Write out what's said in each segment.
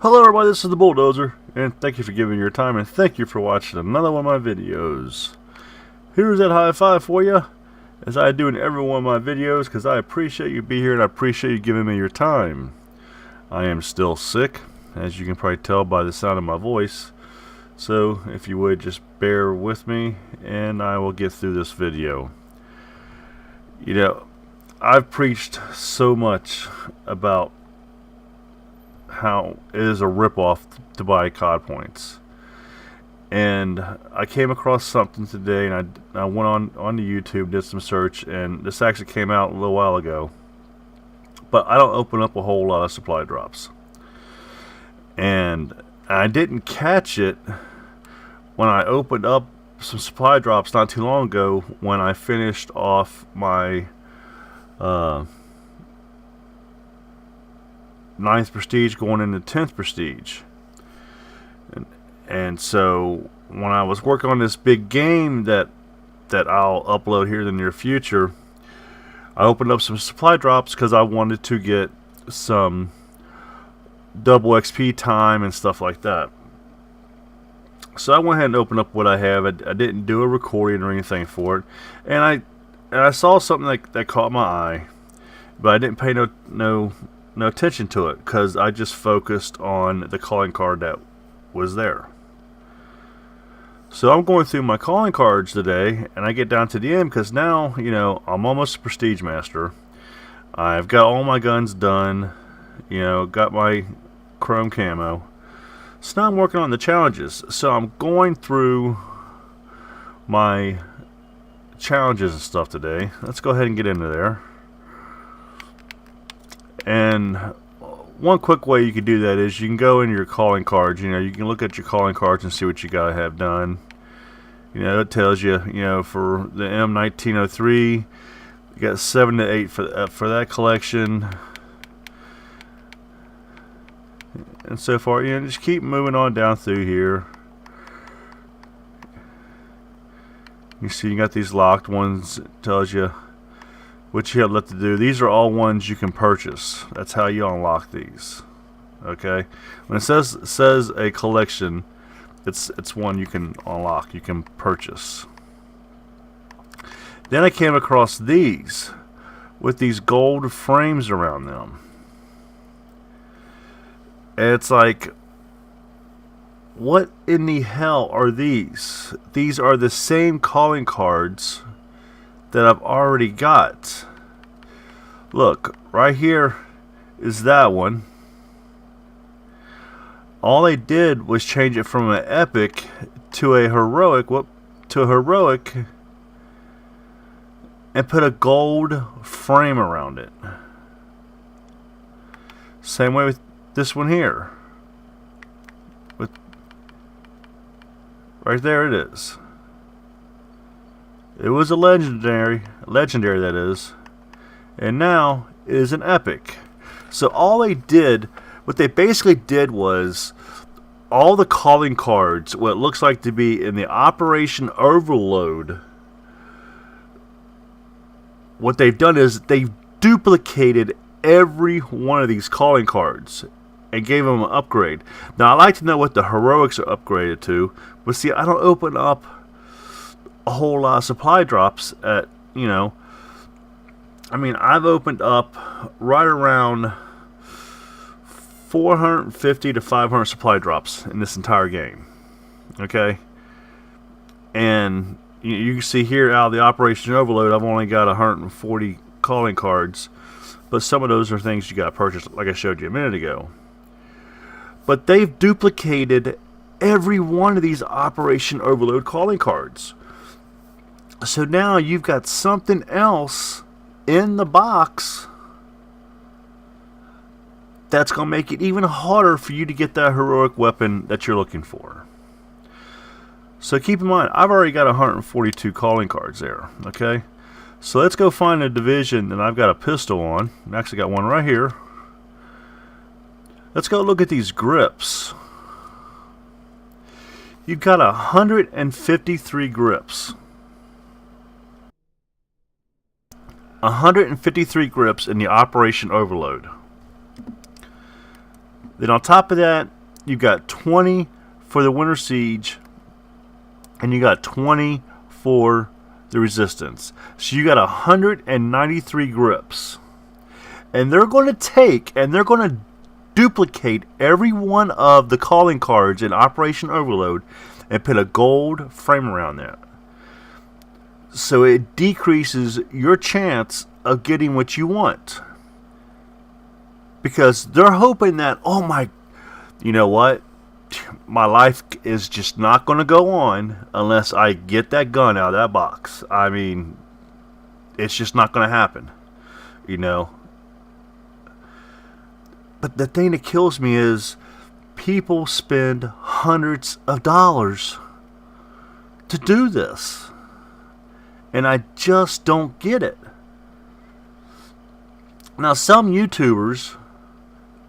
Hello everybody, this is the Bulldozer, and thank you for giving me your time, and thank you for watching another one of my videos. Here's that high five for you, as I do in every one of my videos, because I appreciate you being here, and I appreciate you giving me your time. I am still sick, as you can probably tell by the sound of my voice, so if you would just bear with me, and I will get through this video. You know, I've preached so much about how it is a ripoff to buy COD points, and I came across something today, and I went on to YouTube, did some search, and this actually came out a little while ago. But I don't open up a whole lot of supply drops, and I didn't catch it when I opened up some supply drops not too long ago when I finished off my 9th prestige going into 10th prestige, and so when I was working on this big game that I'll upload here in the near future, I opened up some supply drops because I wanted to get some double XP time and stuff like that. So I went ahead and opened up what I have. I didn't do a recording or anything for it, and I saw something that caught my eye, but I didn't pay no attention to it because I just focused on the calling card that was there. So I'm going through my calling cards today, and I get down to the end because now, you know, I'm almost a prestige master. I've got all my guns done, you know, got my chrome camo. So now I'm working on the challenges. So I'm going through my challenges and stuff today. Let's go ahead and get into there. And one quick way you can do that is you can go in your calling cards. You know, you can look at your calling cards and see what you gotta have done. You know, it tells you, you know, for the M1903, you got 7 to 8 for that collection. And so far, you know, just keep moving on down through here. You see, you got these locked ones. It tells you what you have left to do. These are all ones you can purchase. That's how you unlock these. Okay, when it says a collection, it's one you can unlock, you can purchase. Then I came across these with these gold frames around them, and it's like, what in the hell are these? These are the same calling cards that I've already got. Look, right here is that one. All they did was change it from an epic to a heroic, and put a gold frame around it. Same way with this one here. Right there it is. It was a legendary that is, and now it is an epic. So all they did, what they basically did was, all the calling cards, what it looks like to be in the Operation Overload, what they've done is they've duplicated every one of these calling cards and gave them an upgrade. Now, I'd like to know what the heroics are upgraded to, but see, I don't open up a whole lot of supply drops at, you know, I mean, I've opened up right around 450 to 500 supply drops in this entire game. Okay, and you can see here out of the Operation Overload, I've only got 140 calling cards, but some of those are things you got to purchase, like I showed you a minute ago. But they've duplicated every one of these Operation Overload calling cards. So now you've got something else in the box that's going to make it even harder for you to get that heroic weapon that you're looking for. So keep in mind, I've already got 142 calling cards there. Okay, so let's go find a division, and I've got a pistol on. I've actually got one right here. Let's go look at these grips. You've got 153 grips. 153 grips in the Operation Overload. Then on top of that, you've got 20 for the Winter Siege, and you got 20 for the Resistance. So you got 193 grips. And they're going to take and they're going to duplicate every one of the calling cards in Operation Overload and put a gold frame around that. So it decreases your chance of getting what you want. Because they're hoping that, oh my, you know what? My life is just not going to go on unless I get that gun out of that box. I mean, it's just not going to happen, you know. But the thing that kills me is people spend hundreds of dollars to do this. And I just don't get it. Now, some YouTubers,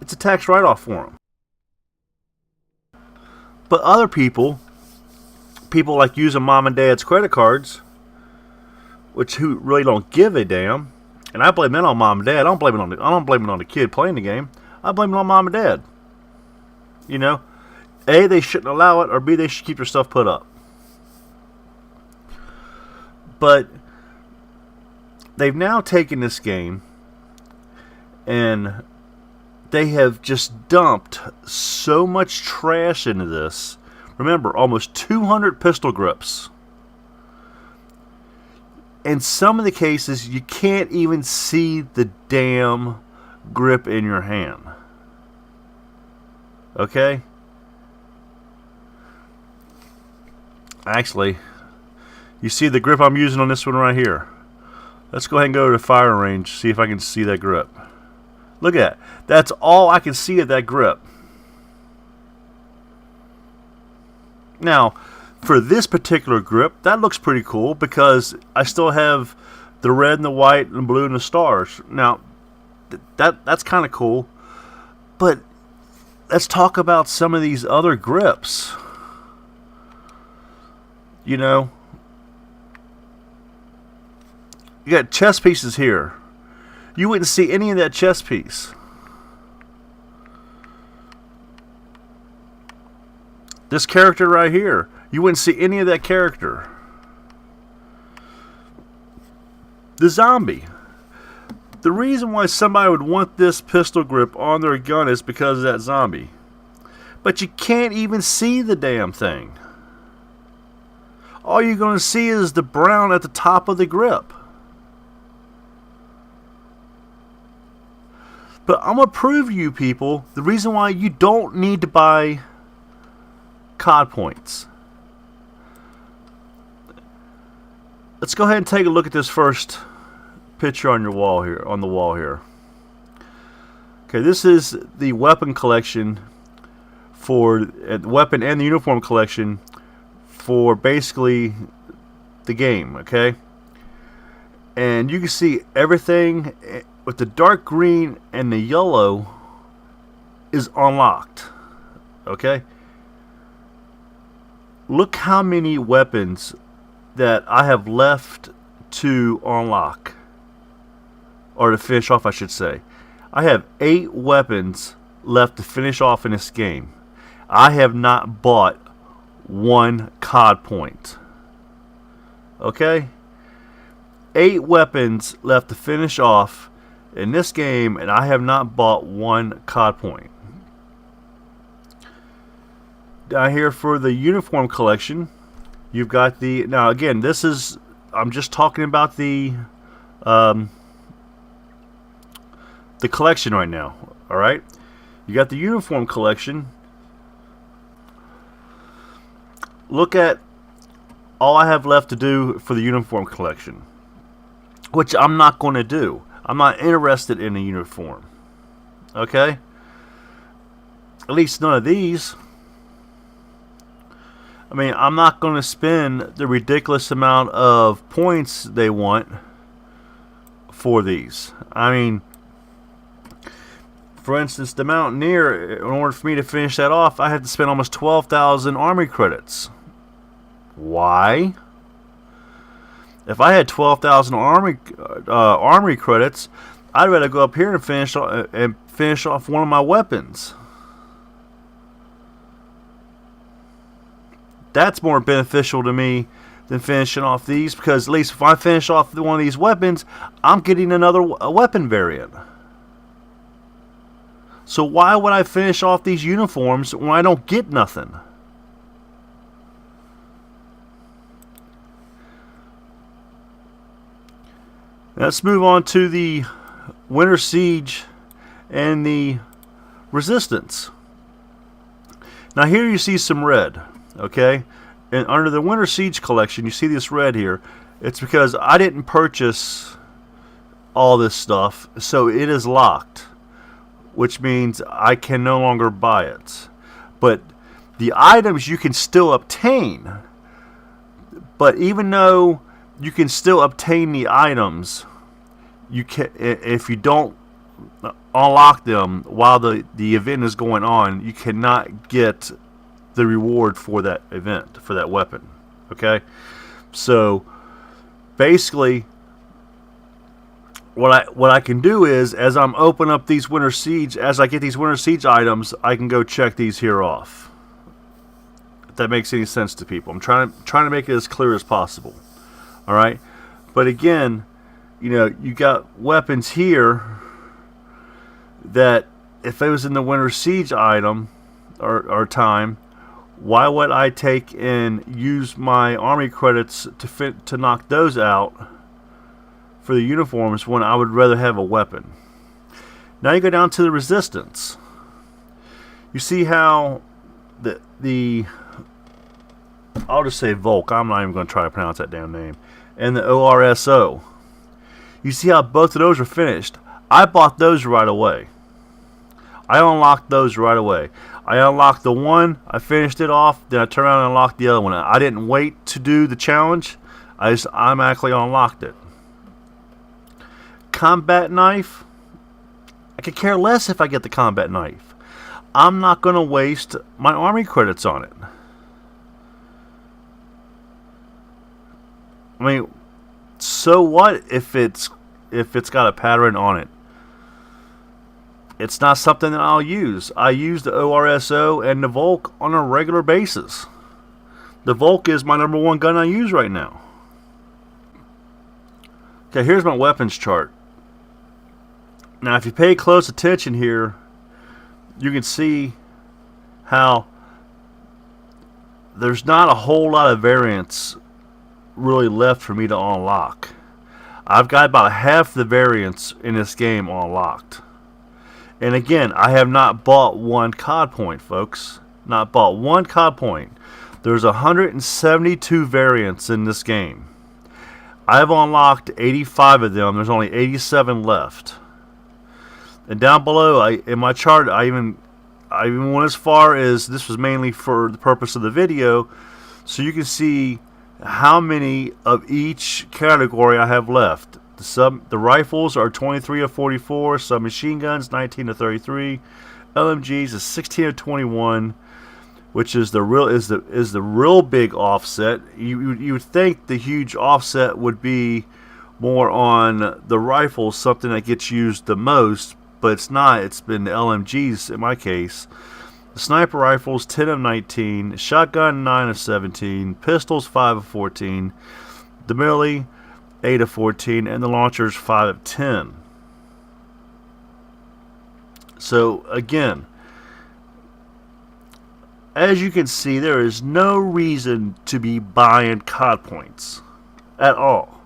it's a tax write-off for them. But other people like using mom and dad's credit cards, who really don't give a damn, and I blame that on mom and dad. I don't blame it on the kid playing the game. I blame it on mom and dad. You know, A, they shouldn't allow it, or B, they should keep their stuff put up. But they've now taken this game and they have just dumped so much trash into this. Remember, almost 200 pistol grips. In some of the cases, you can't even see the damn grip in your hand. Okay? Actually, you see the grip I'm using on this one right here. Let's go ahead and go to the firing range, see if I can see that grip. Look at that. That's all I can see of that grip. Now, for this particular grip, that looks pretty cool because I still have the red and the white and the blue and the stars. Now, that's kind of cool. But let's talk about some of these other grips. You know, you got chest pieces here. You wouldn't see any of that chest piece. This character right here, you wouldn't see any of that character. The zombie. The reason why somebody would want this pistol grip on their gun is because of that zombie. But you can't even see the damn thing. All you're going to see is the brown at the top of the grip. But I'm going to prove to you people the reason why you don't need to buy COD points. Let's go ahead and take a look at this first picture on your wall here, on the wall here. Okay, this is the weapon collection for the weapon and the uniform collection for basically the game, okay? And you can see everything with the dark green and the yellow is unlocked, okay? Look how many weapons that I have left to unlock, or to finish off, I should say. I have 8 weapons left to finish off in this game. I have not bought 1 COD point. Okay? 8 weapons left to finish off in this game, and I have not bought 1 COD point. Down here for the uniform collection, you've got the, now again, this is, I'm just talking about the collection right now. Alright? You got the uniform collection. Look at all I have left to do for the uniform collection, which I'm not going to do. I'm not interested in a uniform. Okay? At least none of these. I mean, I'm not going to spend the ridiculous amount of points they want for these. I mean, For instance, the Mountaineer, in order for me to finish that off, I had to spend almost 12,000 Army credits. Why? If I had 12,000 Army credits, I'd rather go up here and finish off one of my weapons. That's more beneficial to me than finishing off these, because at least if I finish off one of these weapons, I'm getting another weapon variant. So why would I finish off these uniforms when I don't get nothing? Let's move on to the Winter Siege and the Resistance. Now here you see some red, okay? And under the Winter Siege collection, you see this red here. It's because I didn't purchase all this stuff, so it is locked, which means I can no longer buy it. But the items you can still obtain. But even though you can still obtain the items, you can, if you don't unlock them while the event is going on, you cannot get the reward for that event, for that weapon. Okay? So basically what I can do is, as I'm opening up these Winter Siege, as I get these Winter Siege items, I can go check these here off. If that makes any sense to people. I'm trying to make it as clear as possible. Alright? But again, you know, you got weapons here that if it was in the Winter Siege item or time, why would I take and use my Army credits to knock those out for the uniforms when I would rather have a weapon? Now you go down to the Resistance. You see how the I'll just say Volk. I'm not even going to try to pronounce that damn name. And the ORSO. You see how both of those are finished. I bought those right away. I unlocked those right away. I unlocked the one, I finished it off, then I turned around and unlocked the other one. I didn't wait to do the challenge. I just automatically unlocked it. Combat knife. I could care less if I get the combat knife. I'm not going to waste my Army credits on it. I mean, so what if it's got a pattern on it? It's not something that I'll use. I use the ORSO and the Volk on a regular basis. The Volk is my #1 gun I use right now. Okay, here's my weapons chart. Now, if you pay close attention here, you can see how there's not a whole lot of variants really left for me to unlock. I've got about half the variants in this game unlocked. And again, I have not bought one COD point, folks. Not bought one COD point. There's 172 variants in this game. I've unlocked 85 of them. There's only 87 left. And down below, in my chart, I even went as far as, this was mainly for the purpose of the video, so you can see how many of each category I have left. The rifles are 23 of 44, submachine guns 19 of 33, LMGs is 16 of 21, which is the real big offset. You would think the huge offset would be more on the rifles, something that gets used the most, but it's not. It's been the LMGs in my case. The sniper rifles 10 of 19, shotgun 9 of 17, pistols 5 of 14, the melee 8 of 14, and the launchers 5 of 10. So again, as you can see, there is no reason to be buying COD points at all.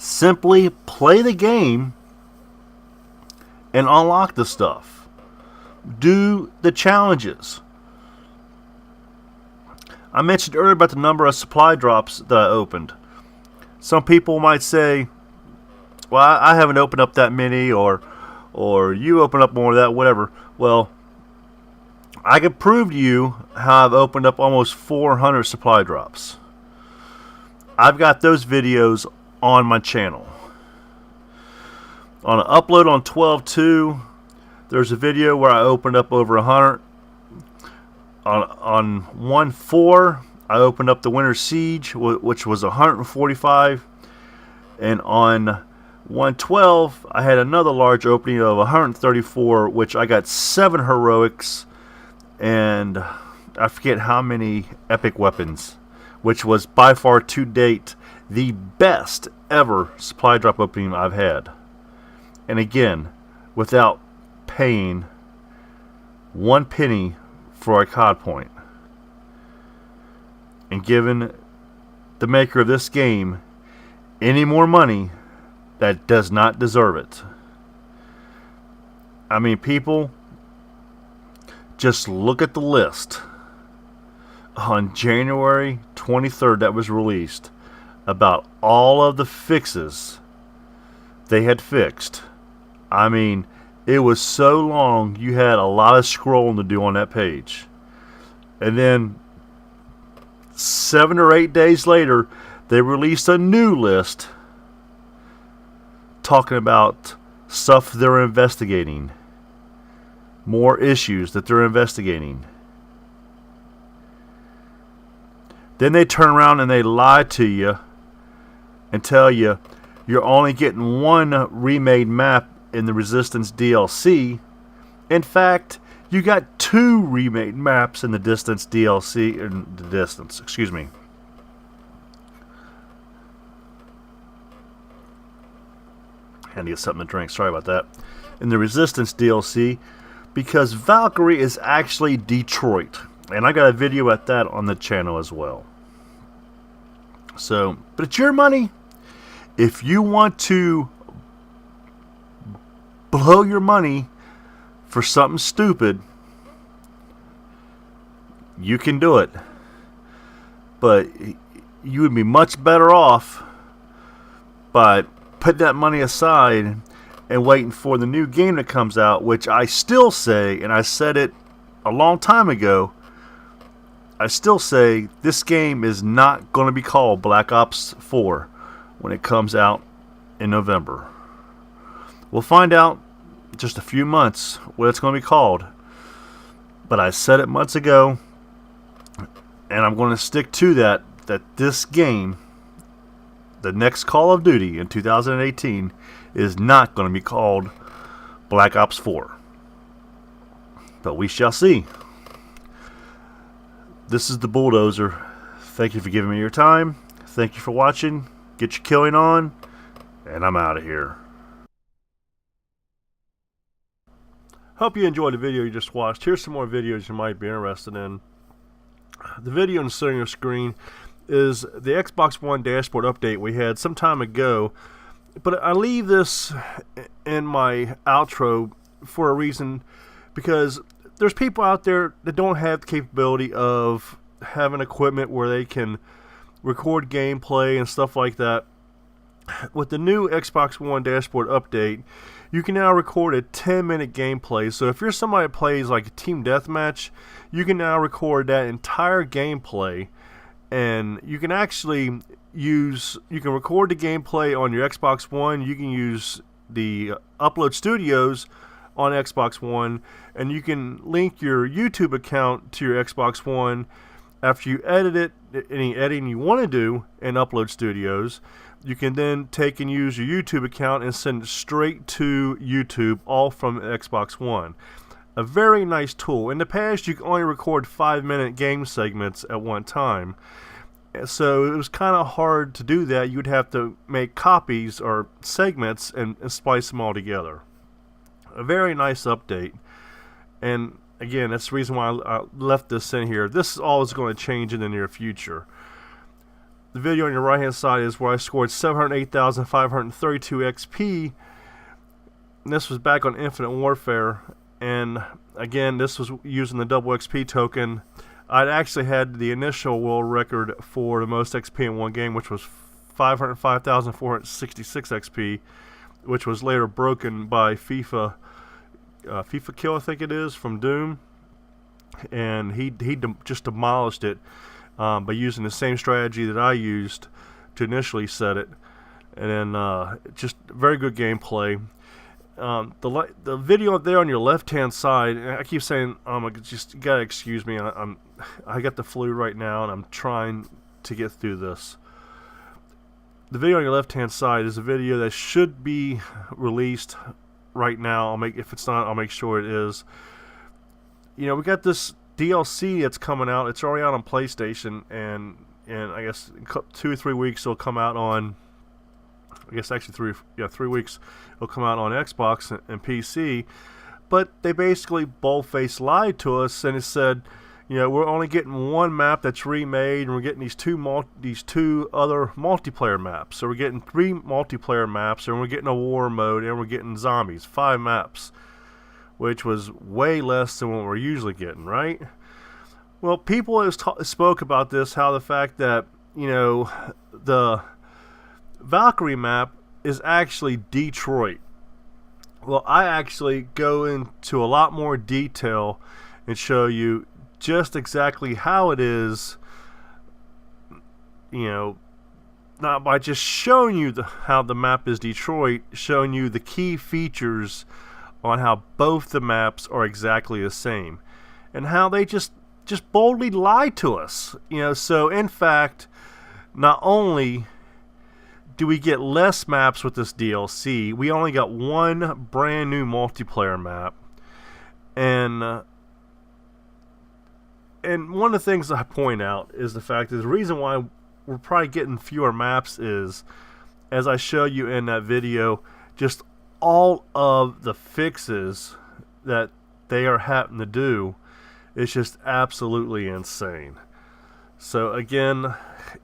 Simply play the game and unlock the stuff. Do the challenges. I mentioned earlier about the number of supply drops that I opened. Some people might say, well, I haven't opened up that many, or you open up more of that, whatever. Well, I can prove to you how I've opened up almost 400 supply drops. I've got those videos on my channel. On an upload on 12/2, there's a video where I opened up over 100. On 1/4, I opened up the Winter Siege, which was 145. And on 1/12, I had another large opening of 134, which I got 7 heroics and I forget how many epic weapons, which was by far to date the best ever supply drop opening I've had. And again, without paying 1 penny for a COD point. And giving the maker of this game any more money that does not deserve it. I mean, people, just look at the list on January 23rd that was released about all of the fixes they had fixed. I mean, it was so long you had a lot of scrolling to do on that page. And then 7 or 8 days later, they released a new list talking about stuff they're investigating, more issues that they're investigating. Then they turn around and they lie to you and tell you you're only getting 1 remade map in the Resistance DLC. In fact, you got 2 remade maps in the Distance DLC. Excuse me. I need something to drink. Sorry about that. In the Resistance DLC, because Valkyrie is actually Detroit, and I got a video at that on the channel as well. So, but it's your money. If you want to blow your money for something stupid, you can do it. But you would be much better off by putting that money aside and waiting for the new game that comes out, which I still say, and I said it a long time ago, I still say this game is not going to be called Black Ops 4 when it comes out in November. We'll find out in just a few months what it's going to be called. But I said it months ago, and I'm going to stick to that this game, the next Call of Duty in 2018, is not going to be called Black Ops 4. But we shall see. This is the Bulldozer. Thank you for giving me your time. Thank you for watching. Get your killing on, and I'm out of here. Hope you enjoyed the video you just watched. Here's some more videos you might be interested in. The video in the center of your screen is the Xbox One dashboard update we had some time ago, but I leave this in my outro for a reason, because there's people out there that don't have the capability of having equipment where they can record gameplay and stuff like that. With the new Xbox One dashboard update, you can now record a 10-minute gameplay. So if you're somebody that plays like a team deathmatch, you can now record that entire gameplay, and you can actually you can record the gameplay on your Xbox One. You can use the Upload Studios on Xbox One, and you can link your YouTube account to your Xbox One. After you edit it, any editing you want to do in Upload Studios, you can then take and use your YouTube account and send it straight to YouTube, all from Xbox One. A very nice tool. In the past, you could only record 5-minute game segments at one time, so it was kind of hard to do that. You'd have to make copies or segments and splice them all together. A very nice update, and again, that's the reason why I left this in here. This is all is going to change in the near future. The video on your right hand side is where I scored 708,532 XP, and this was back on Infinite Warfare, and again, this was using the double XP token. I'd actually had the initial world record for the most XP in one game, which was 505,466 XP, which was later broken by FIFA Kill, I think it is, from Doom, and he just demolished it by using the same strategy that I used to initially set it, and then just very good gameplay. The video there on your left hand side, and I keep saying, just you gotta excuse me, I got the flu right now and I'm trying to get through this. The video on your left hand side is a video that should be released right now. If it's not, I'll make sure it is. You know, we got this DLC that's coming out. It's already out on PlayStation, and I guess in 2 or 3 weeks it'll come out on, I guess actually 3 weeks it'll come out on Xbox and PC. But they basically bold-faced lied to us, and it said, you know, we're only getting one map that's remade, and we're getting these two other multiplayer maps. So we're getting 3 multiplayer maps, and we're getting a war mode, and we're getting zombies. 5 maps, which was way less than what we're usually getting, right? Well, people have spoke about this, how the fact that, you know, the Valkyrie map is actually Detroit. Well, I actually go into a lot more detail and show you just exactly how it is, you know, not by just showing you how the map is Detroit, showing you the key features on how both the maps are exactly the same, and how they just boldly lied to us. You know, so in fact, not only do we get less maps with this DLC, we only got 1 brand new multiplayer map, and one of the things I point out is the fact that the reason why we're probably getting fewer maps is, as I show you in that video, just all of the fixes that they are having to do is just absolutely insane. So again,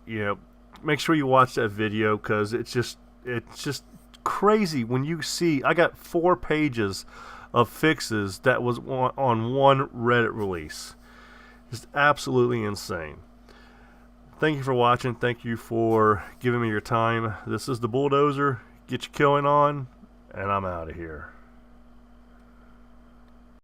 you know, make sure you watch that video, because it's just crazy when you see, I got 4 pages of fixes that was on one Reddit release. Just absolutely insane. Thank you for watching. Thank you for giving me your time. This is the Bulldozer. Get your killing on, and I'm out of here.